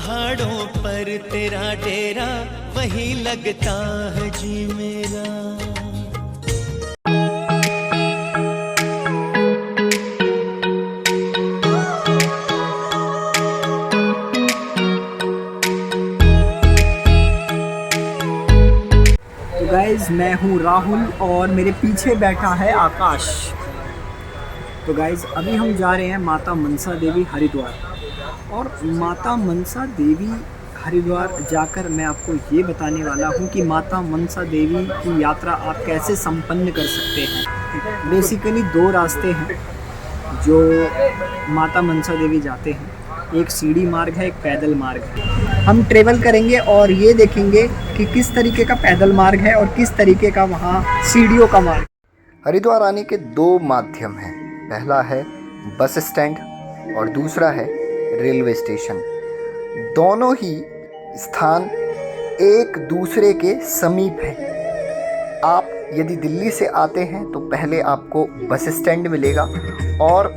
पहाड़ों पर तेरा डेरा, वही लगता है जी मेरा। तो गाइज़, मैं हूँ राहुल और मेरे पीछे बैठा है आकाश। तो गाइज़, अभी हम जा रहे हैं माता मनसा देवी हरिद्वार। और माता मनसा देवी हरिद्वार जाकर मैं आपको ये बताने वाला हूँ कि माता मनसा देवी की यात्रा आप कैसे संपन्न कर सकते हैं। बेसिकली 2 रास्ते हैं जो माता मनसा देवी जाते हैं, एक सीढ़ी मार्ग है, एक पैदल मार्ग है। हम ट्रेवल करेंगे और ये देखेंगे कि किस तरीके का पैदल मार्ग है और किस तरीके का वहाँ सीढ़ियों का मार्ग। हरिद्वार आने के 2 माध्यम हैं, पहला है बस स्टैंड और दूसरा है रेलवे स्टेशन। दोनों ही स्थान एक दूसरे के समीप हैं। आप यदि दिल्ली से आते हैं तो पहले आपको बस स्टैंड मिलेगा और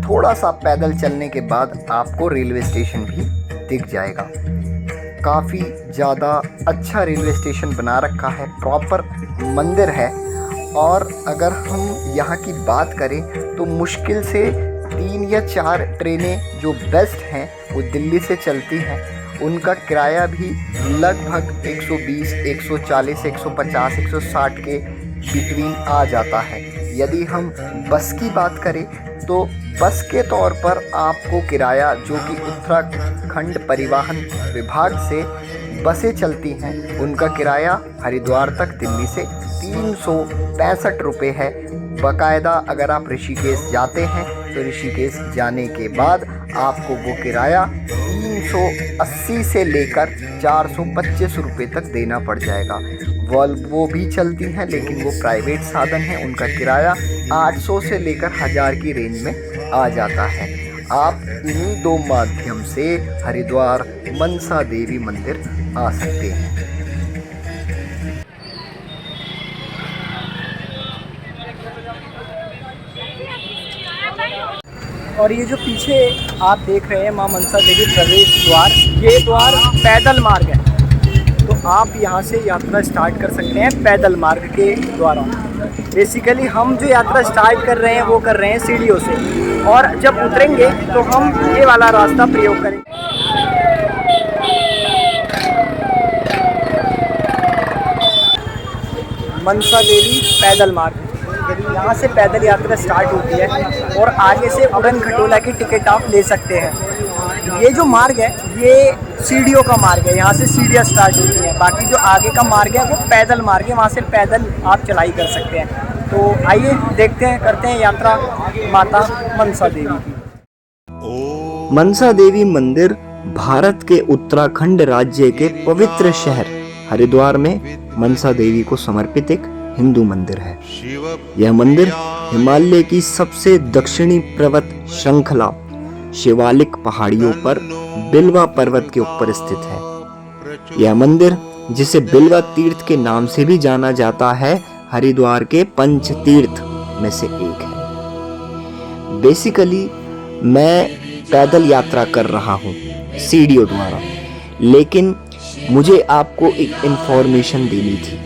थोड़ा सा पैदल चलने के बाद आपको रेलवे स्टेशन भी दिख जाएगा। काफ़ी ज़्यादा अच्छा रेलवे स्टेशन बना रखा है, प्रॉपर मंदिर है। और अगर हम यहाँ की बात करें तो मुश्किल से 3 या 4 ट्रेनें जो बेस्ट हैं वो दिल्ली से चलती हैं। उनका किराया भी लगभग 120, 140, 150, 160 के बिटवीन आ जाता है। यदि हम बस की बात करें तो बस के तौर पर आपको किराया, जो कि उत्तराखंड परिवहन विभाग से बसें चलती हैं, उनका किराया हरिद्वार तक दिल्ली से 365 रुपये है। बाकायदा अगर आप ऋषिकेश जाते हैं तो ऋषिकेश जाने के बाद आपको वो किराया 380 से लेकर 425 रुपये तक देना पड़ जाएगा। वॉल्वो भी चलती हैं लेकिन वो प्राइवेट साधन है, उनका किराया 800 से लेकर 1000 की रेंज में आ जाता है। आप इन्हीं 2 माध्यम से हरिद्वार मनसा देवी मंदिर आ सकते हैं। और ये जो पीछे आप देख रहे हैं मां मनसा देवी प्रवेश द्वार, ये द्वार पैदल मार्ग है। तो आप यहाँ से यात्रा स्टार्ट कर सकते हैं पैदल मार्ग के द्वारा। बेसिकली हम जो यात्रा स्टार्ट कर रहे हैं वो कर रहे हैं सीढ़ियों से, और जब उतरेंगे तो हम ये वाला रास्ता प्रयोग करेंगे। मनसा देवी पैदल मार्ग, यहाँ से पैदल यात्रा स्टार्ट होती है और आगे से उड़न खटोला की टिकट आप ले सकते हैं। ये जो मार्ग है ये सीढ़ियों का मार्ग है, यहाँ से सीढ़ियाँ स्टार्ट होती हैं। बाकी जो आगे का मार्ग है वो पैदल मार्ग है, वहाँ से पैदल आप चढ़ाई कर सकते हैं। तो आइए देखते हैं, करते हैं यात्रा माता मनसा देवी की। मनसा देवी मंदिर भारत के उत्तराखंड राज्य के पवित्र शहर हरिद्वार में मनसा देवी को समर्पित एक हिंदू मंदिर है। यह मंदिर हिमालय की सबसे दक्षिणी पर्वत श्रृंखला शिवालिक पहाड़ियों पर बिल्वा पर्वत के ऊपर स्थित है। यह मंदिर, जिसे बिल्वा तीर्थ के नाम से भी जाना जाता है, हरिद्वार के पंच तीर्थ में से एक है। बेसिकली मैं पैदल यात्रा कर रहा हूँ सीढ़ियों द्वारा, लेकिन मुझे आपको एक इन्फॉर्मेशन देनी थी।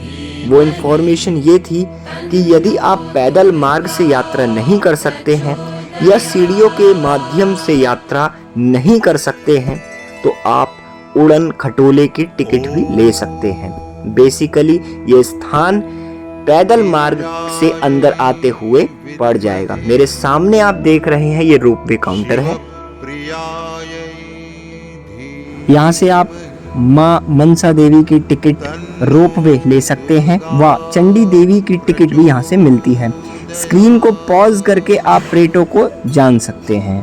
वो इन्फॉर्मेशन ये थी कि यदि आप पैदल मार्ग से यात्रा नहीं कर सकते हैं या सीढ़ियों के माध्यम से यात्रा नहीं कर सकते हैं तो आप उड़न खटोले की टिकट भी ले सकते हैं। बेसिकली ये स्थान पैदल मार्ग से अंदर आते हुए पड़ जाएगा। मेरे सामने आप देख रहे हैं ये रोपवे काउंटर है। यहाँ से आप मां मनसा देवी की टिकट रोपवे ले सकते हैं व चंडी देवी की टिकट भी यहाँ से मिलती है। स्क्रीन को पॉज करके आप रेटों को जान सकते हैं।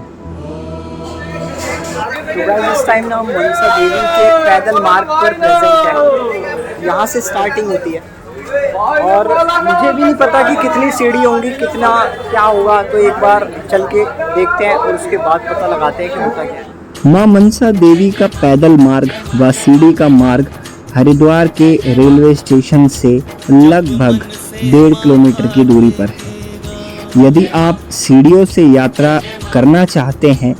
तो गाइस, इस टाइम ना हम मनसा देवी के पैदल मार्ग पर प्रेजेंट हैं। यहाँ से स्टार्टिंग होती है और मुझे भी नहीं पता कि कितनी सीढ़ी होंगी, कितना क्या होगा, तो एक बार चल के देखते हैं और उसके बाद पता लगाते हैं कि होता क्या है। मां मनसा देवी का पैदल मार्ग व सीढ़ी का मार्ग हरिद्वार के रेलवे स्टेशन से लगभग 1.5 किलोमीटर की दूरी पर है। यदि आप सीढ़ियों से यात्रा करना चाहते हैं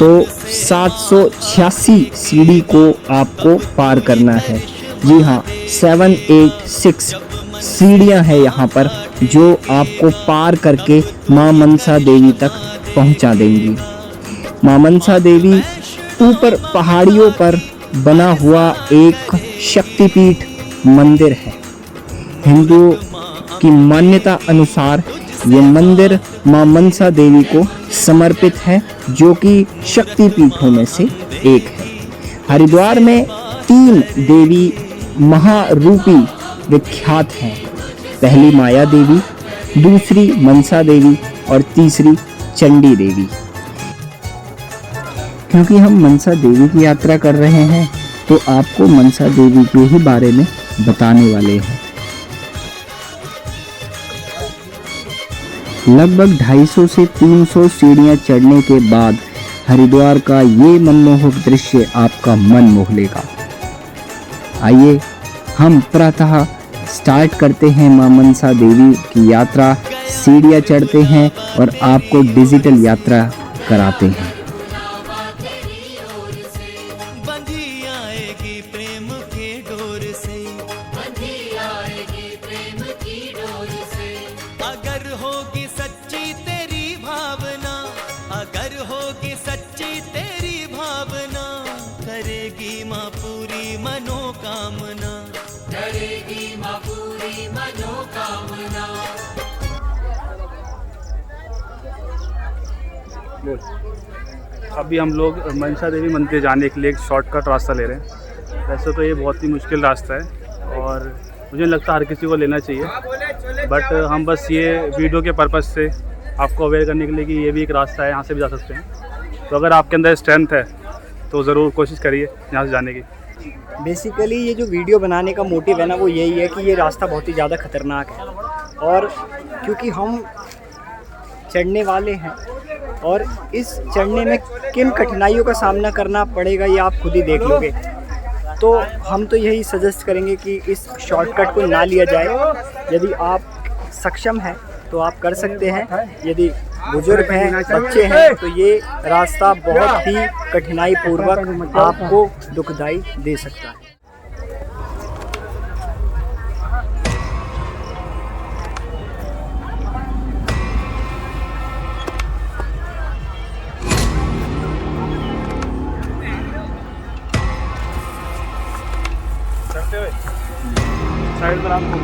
तो 786 सीढ़ी को आपको पार करना है। जी हाँ, 786 सीढ़ियाँ हैं यहाँ पर जो आपको पार करके माँ मनसा देवी तक पहुँचा देंगी। माँ मनसा देवी ऊपर पहाड़ियों पर बना हुआ एक शक्तिपीठ मंदिर है। हिंदुओं की मान्यता अनुसार ये मंदिर माँ मनसा देवी को समर्पित है, जो कि शक्तिपीठों में से एक है। हरिद्वार में 3 देवी महारूपी विख्यात हैं। पहली माया देवी, दूसरी मनसा देवी और तीसरी चंडी देवी। क्योंकि हम मनसा देवी की यात्रा कर रहे हैं तो आपको मनसा देवी के ही बारे में बताने वाले हैं। लगभग 250 से 300 सीढ़ियां चढ़ने के बाद हरिद्वार का ये मनमोहक दृश्य आपका मन मोह लेगा। आइए हम प्रातः स्टार्ट करते हैं माँ मनसा देवी की यात्रा, सीढ़ियां चढ़ते हैं और आपको डिजिटल यात्रा कराते हैं। बंधी आएगी प्रेम के डोर से, बंधी आएगी प्रेम की डोर से। अगर होगी सच्ची तेरी भावना, अगर होगी सच्ची तेरी भावना, करेगी माँ पूरी मनोकामना, करेगी माँ पूरी मनोकामना। अभी हम लोग मनसा देवी मंदिर जाने के लिए एक शॉर्टकट रास्ता ले रहे हैं। वैसे तो ये बहुत ही मुश्किल रास्ता है और मुझे लगता है हर किसी को लेना चाहिए, बट हम बस ये वीडियो के पर्पज़ से आपको अवेयर करने के लिए कि ये भी एक रास्ता है, यहाँ से भी जा सकते हैं। तो अगर आपके अंदर स्ट्रेंथ है तो ज़रूर कोशिश करिए यहाँ से जाने की। बेसिकली ये जो वीडियो बनाने का मोटिव है ना, वो यही है कि ये रास्ता बहुत ही ज़्यादा खतरनाक है और क्योंकि हम चढ़ने वाले हैं और इस चढ़ने में किन कठिनाइयों का सामना करना पड़ेगा ये आप खुद ही देख लोगे। तो हम तो यही सजेस्ट करेंगे कि इस शॉर्टकट को ना लिया जाए। यदि आप सक्षम हैं तो आप कर सकते हैं, यदि बुजुर्ग हैं, बच्चे हैं, तो ये रास्ता बहुत ही कठिनाई पूर्वक आपको दुखदाई दे सकता है। चढ़ते हुए साइड पर आपको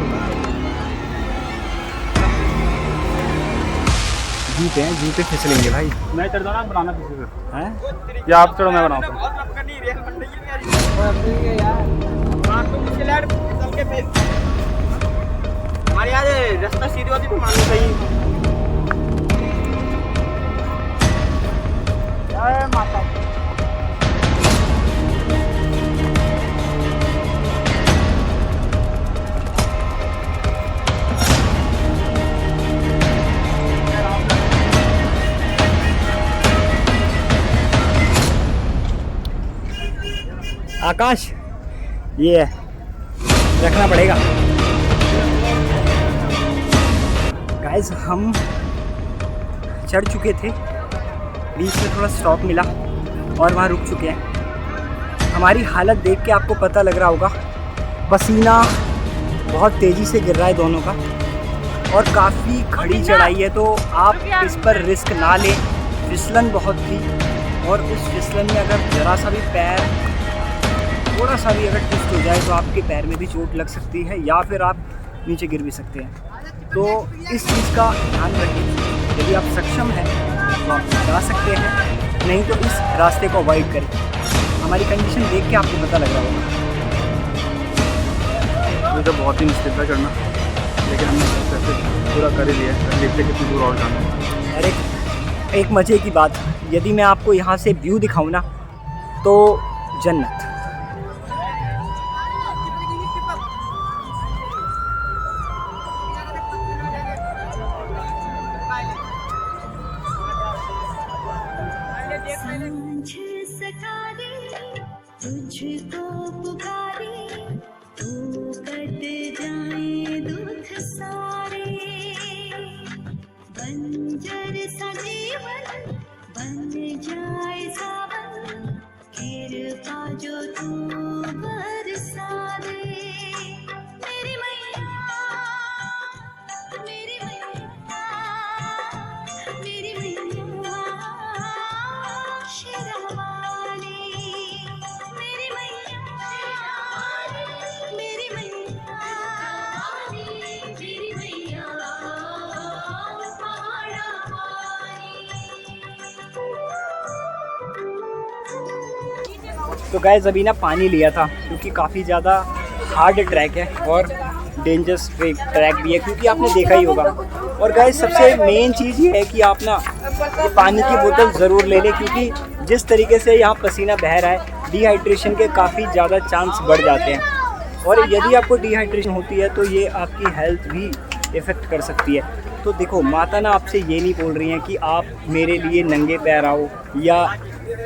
जूते हैं, जूते फिसलेंगे भाई। मैं चढ़ जाऊँ, बनाना किसी से हैं? या आप चढ़ो, मैं बनाता हूँ। हमारे यहाँ रास्ता सीधी होती तो मानो सही। जय माता। आकाश, ये रखना पड़ेगा। गाइस हम चढ़ चुके थे, बीच में थोड़ा स्टॉप मिला और वहाँ रुक चुके हैं। हमारी हालत देख के आपको पता लग रहा होगा, पसीना बहुत तेज़ी से गिर रहा है दोनों का और काफ़ी खड़ी चढ़ाई है, तो आप इस पर रिस्क ना लें। फिसलन बहुत थी और उस फिसलन में अगर ज़रा सा भी पैर थोड़ा सा भी अगर ट्विस्ट हो जाए तो आपके पैर में भी चोट लग सकती है या फिर आप नीचे गिर भी सकते हैं। तो इस चीज़ का ध्यान रखें। यदि आप सक्षम हैं तो आप जा सकते हैं, नहीं तो इस रास्ते को अवॉइड करें। हमारी कंडीशन देख के आपको पता लग रहा होगा। मुझे बहुत ही मुश्किल था चढ़ना, लेकिन हमने कैसे पूरा कर ही लिया। देखते कितनी दूर और जाना है। और एक मज़े की बात, यदि मैं आपको यहाँ से व्यू दिखाऊँ ना तो जन्नत। तुझको पुकारे तू कट जाए दुख सारे, बंजर सा जीवन बन जाए सावन कृपा जो तू बरसा दे मेरी मैया मेरी मैया मेरी मैया शेरावाली मेरी मैया मेरी मैया मेरी मैया पहाड़ा तो गाइस अभी ना पानी लिया था क्योंकि काफ़ी ज़्यादा हार्ड ट्रैक है और डेंजरस ट्रैक भी है, क्योंकि आपने देखा ही होगा। और गाइस सबसे मेन चीज़ ये है कि आप ना पानी की बोतल ज़रूर ले लें, क्योंकि जिस तरीके से यहाँ पसीना बह रहा है डिहाइड्रेशन के काफ़ी ज़्यादा चांस बढ़ जाते हैं। और यदि आपको डिहाइड्रेशन होती है तो ये आपकी हेल्थ भी इफ़ेक्ट कर सकती है। तो देखो माता ना आपसे ये नहीं बोल रही हैं कि आप मेरे लिए नंगे पैर आओ या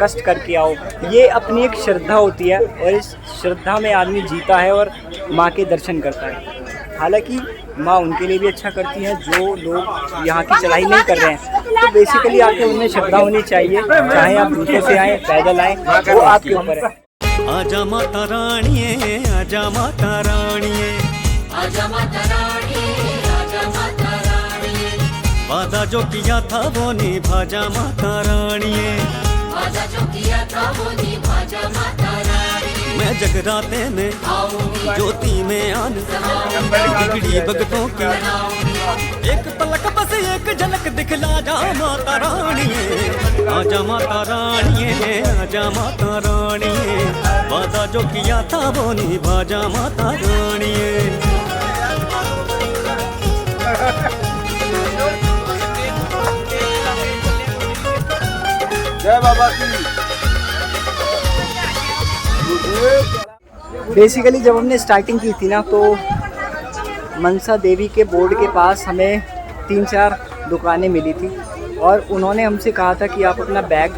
कष्ट करके आओ। ये अपनी एक श्रद्धा होती है और इस श्रद्धा में आदमी जीता है और माँ के दर्शन करता है। हालांकि माँ उनके लिए भी अच्छा करती है जो लोग यहाँ की चढ़ाई नहीं कर रहे हैं। तो बेसिकली आपके उनमें श्रद्धा होनी चाहिए, चाहे आप जूतों से आएँ पैदल आएँ, वो आपके ऊपर है। आजा माता रानिये, आजा माता रानिये, आजा माता रानी आजा माता रानी वादा जो किया था वो निभा जा माता रानिये। वादा जो किया था वो निभा जा माता रानी मैं जगराते में ज्योति में आन बिगड़ी भगतों की एक पलक बस एक झलक दिखला जा माता रानिये। आजा माता रानिये, आजा माता रानिये, वादा जो किया था वो निभा जा माता रानिये। जय बाबा की। बेसिकली जब हमने स्टार्टिंग की थी ना तो मनसा देवी के बोर्ड के पास हमें 3-4 दुकानें मिली थी और उन्होंने हमसे कहा था कि आप अपना बैग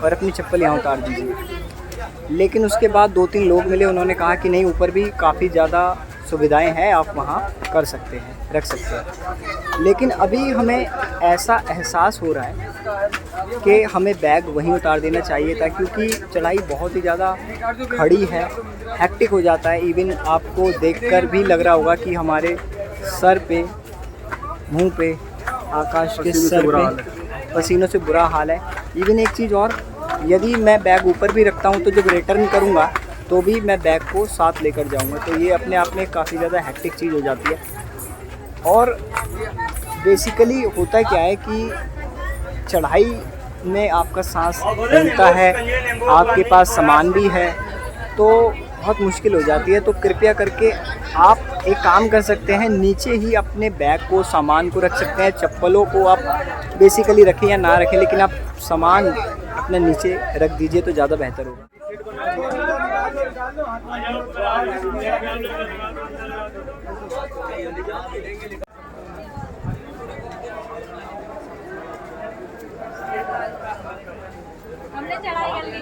और अपनी चप्पल यहाँ उतार दीजिए। लेकिन उसके बाद 2-3 लोग मिले, उन्होंने कहा कि नहीं ऊपर भी काफ़ी ज़्यादा सुविधाएं हैं, आप वहाँ कर सकते हैं, रख सकते हैं। लेकिन अभी हमें ऐसा एहसास हो रहा है कि हमें बैग वहीं उतार देना चाहिए था, क्योंकि चढ़ाई बहुत ही ज़्यादा खड़ी है, हेक्टिक हो जाता है। इवन आपको देखकर भी लग रहा होगा कि हमारे सर पे, मुंह पे, आकाश के सर पे पसीनों से बुरा हाल है। इवन एक चीज़ और, यदि मैं बैग ऊपर भी रखता हूँ तो जब रिटर्न करूँगा तो भी मैं बैग को साथ लेकर जाऊँगा, तो ये अपने आप में काफ़ी ज़्यादा हेक्टिक चीज़ हो जाती है। और बेसिकली होता क्या है कि चढ़ाई में आपका सांस फूलता है, आपके पास सामान भी है, तो बहुत मुश्किल हो जाती है। तो कृपया करके आप एक काम कर सकते हैं, नीचे ही अपने बैग को, सामान को रख सकते हैं। चप्पलों को आप बेसिकली रखें या ना रखें, लेकिन आप सामान अपने नीचे रख दीजिए तो ज़्यादा बेहतर होगा। हमने चढ़ाई कर ली।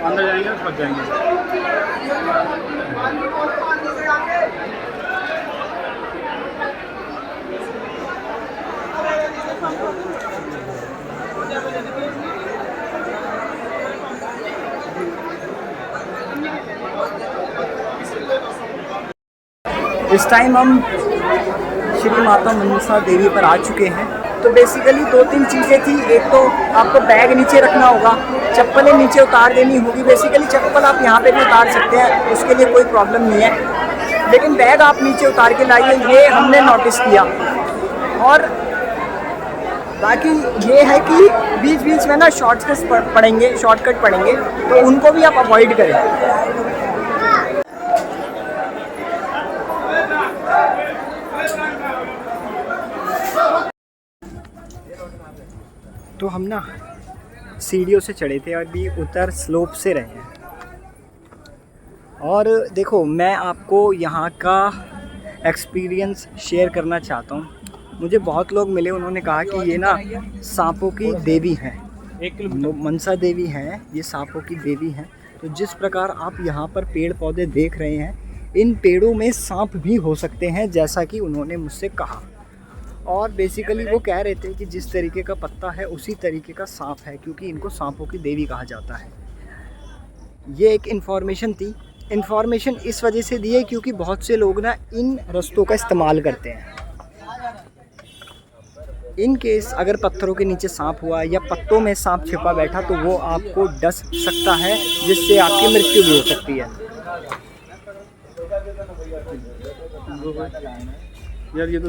अंदर जाएंगे तो फंस जाएंगे। इस टाइम हम श्री माता मनसा देवी पर आ चुके हैं। तो बेसिकली 2-3 चीज़ें थी। एक तो आपको बैग नीचे रखना होगा, चप्पलें नीचे उतार देनी होगी। बेसिकली चप्पल आप यहाँ पे भी उतार सकते हैं, उसके लिए कोई प्रॉब्लम नहीं है, लेकिन बैग आप नीचे उतार के लाइए, ये हमने नोटिस किया। और बाकी ये है कि बीच बीच में ना शॉर्टकट पड़ेंगे, तो उनको भी आप अवॉइड करें। तो हम ना सीढ़ियों से चढ़े थे और अभी उतर स्लोप से रहे हैं। और देखो, मैं आपको यहाँ का एक्सपीरियंस शेयर करना चाहता हूँ। मुझे बहुत लोग मिले, उन्होंने कहा कि ये ना सांपों की देवी हैं, मनसा देवी हैं, ये सांपों की देवी हैं। तो जिस प्रकार आप यहाँ पर पेड़ पौधे देख रहे हैं, इन पेड़ों में सांप भी हो सकते हैं, जैसा कि उन्होंने मुझसे कहा। और बेसिकली वो कह रहे थे कि जिस तरीके का पत्ता है उसी तरीके का सांप है, क्योंकि इनको सांपों की देवी कहा जाता है। ये एक इन्फॉर्मेशन थी। इन्फॉर्मेशन इस वजह से दी है क्योंकि बहुत से लोग ना इन रास्तों का इस्तेमाल करते हैं। इन केस अगर पत्थरों के नीचे सांप हुआ या पत्तों में सांप छिपा बैठा तो वो आपको डस सकता है, जिससे आपकी मृत्यु भी हो सकती है। यार ये तो